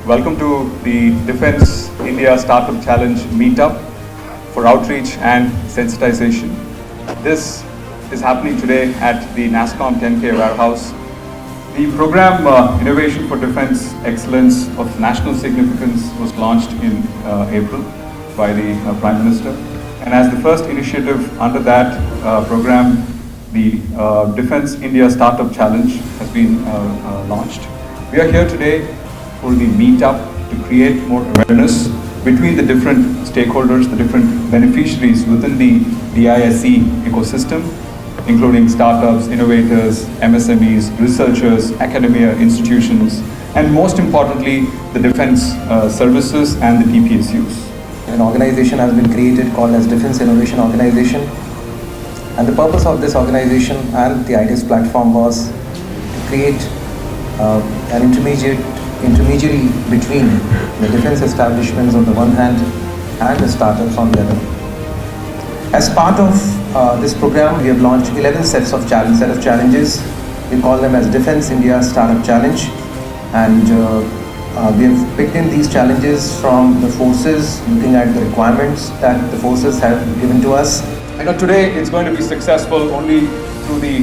Welcome to the Defense India Startup Challenge Meetup for outreach and sensitization. This is happening today at the NASSCOM 10K warehouse. The program Innovation for Defense Excellence of National Significance was launched in April by the Prime Minister. And as the first initiative under that program, the Defense India Startup Challenge has been launched. We are here today for the meetup to create more awareness between the different stakeholders, the different beneficiaries within the DISE ecosystem, including startups, innovators, MSMEs, researchers, academia, institutions, and most importantly, the defense services and the TPSUs. An organization has been created called as Defense Innovation Organization. And the purpose of this organization and the iDEX platform was to create an intermediary between the defense establishments on the one hand and the startups on the other. As part of this program, we have launched 11 set of challenges. We call them as Defense India Startup Challenge. And we have picked in these challenges from the forces, looking at the requirements that the forces have given to us. I know today it's going to be successful only through the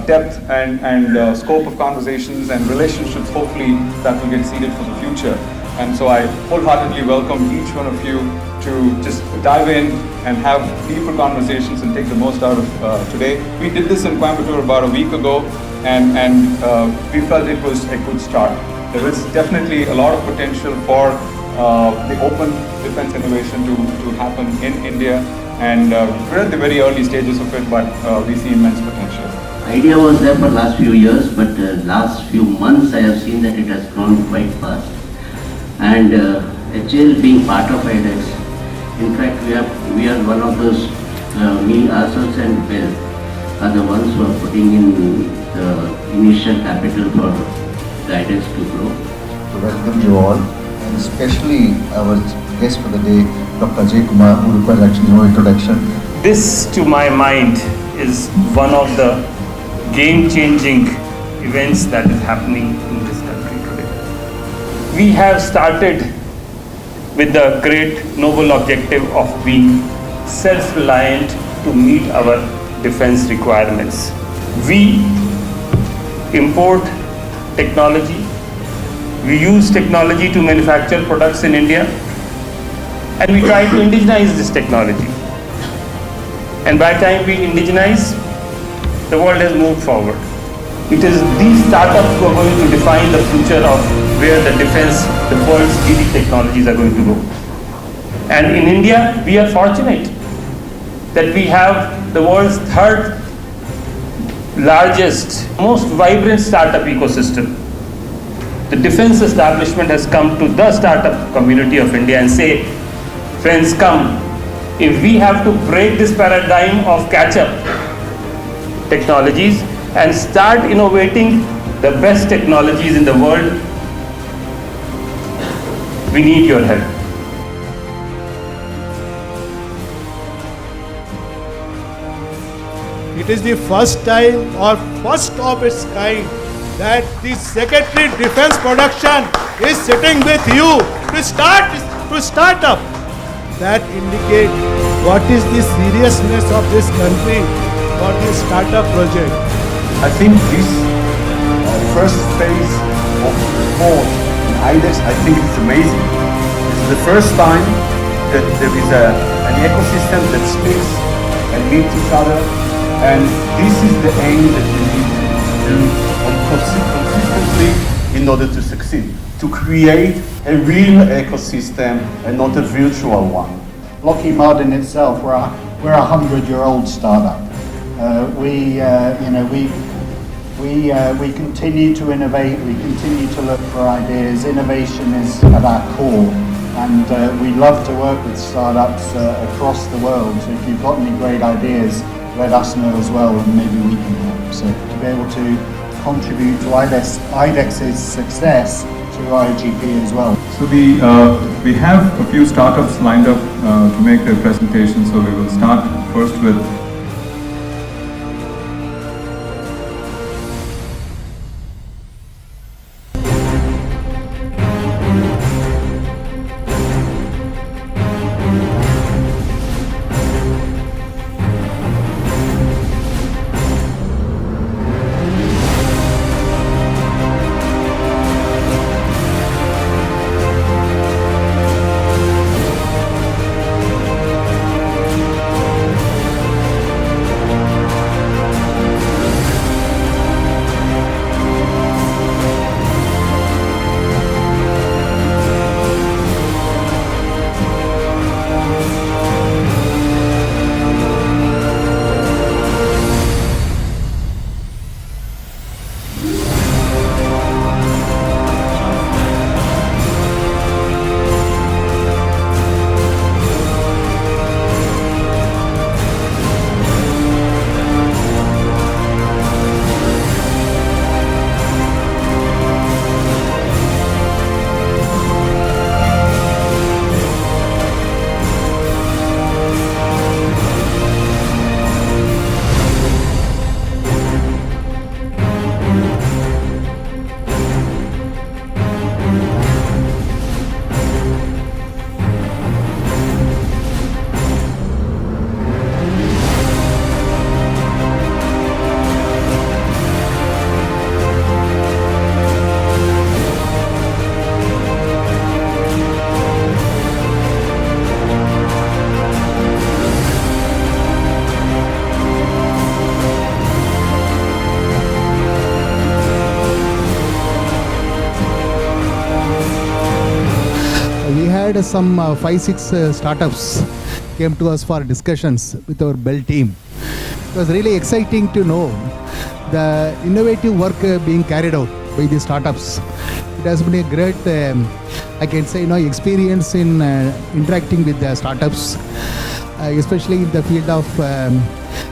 depth and scope of conversations and relationships, hopefully, that will get seeded for the future. And so I wholeheartedly welcome each one of you to just dive in and have deeper conversations and take the most out of today. We did this in Coimbatore about a week ago, and we felt it was a good start. There is definitely a lot of potential for the open defense innovation to happen in India. And we're at the very early stages of it, but we see immense potential. Idea was there for last few years, but last few months I have seen that it has grown quite fast. And HL being part of iDEX, in fact we are one of those, me ourselves and Bill are the ones who are putting in the initial capital for the iDEX to grow. To welcome you all, and especially our guest for the day, Dr. Ajay Kumar, who requires actually no introduction. This, to my mind, is one of the game-changing events that is happening in this country today. We have started with the great noble objective of being self-reliant to meet our defense requirements. We import technology, we use technology to manufacture products in India, and we try to indigenize this technology. And by the time we indigenize, the world has moved forward. It is these startups who are going to define the future of where the defense, the world's leading technologies are going to go. And in India, we are fortunate that we have the world's third largest, most vibrant startup ecosystem. The defense establishment has come to the startup community of India and say, friends, come. If we have to break this paradigm of catch-up technologies and start innovating the best technologies in the world, we need your help. It is the first time or first of its kind that the Secretary Defense Production is sitting with you to start up. That indicate what is the seriousness of this country for the startup project. I think this first phase of the report in iDEX, I think it's amazing. This is the first time that there is an ecosystem that speaks and meets each other, and this is the aim that we need to do consistently in order to succeed. To create a real ecosystem and not a virtual one. Lockheed Martin itself, we're a 100-year-old startup. We continue to innovate. We continue to look for ideas. Innovation is at our core, and we love to work with startups across the world. So if you've got any great ideas, let us know as well, and maybe we can help. So to be able to contribute to iDEX's success through IGP as well. So we have a few startups lined up to make their presentation, so we will start first with had some 5-6 startups came to us for discussions with our Bell team. It was really exciting to know the innovative work being carried out by the startups. It has been a great, I can say, experience in interacting with the startups, especially in the field of,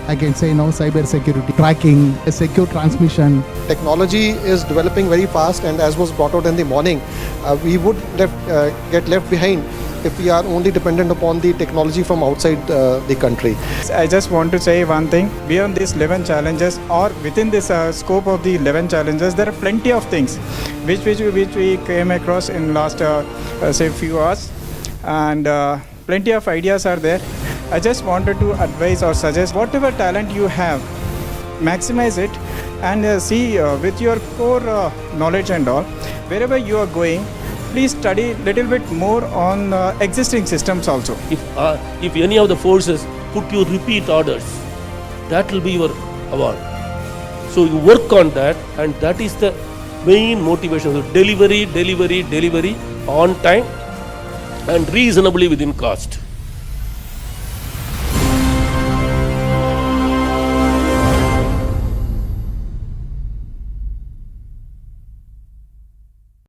I can say, cyber security, tracking, secure transmission. Technology is developing very fast, and as was brought out in the morning, we would get left behind if we are only dependent upon the technology from outside the country. I just want to say one thing. Beyond these 11 challenges, or within this scope of the 11 challenges, there are plenty of things which we came across in last say few hours, and plenty of ideas are there. I just wanted to advise or suggest whatever talent you have, maximize it, and see with your core knowledge and all, wherever you are going, please study little bit more on existing systems also. If any of the forces put you repeat orders, that will be your award. So you work on that, and that is the main motivation. So delivery on time and reasonably within cost.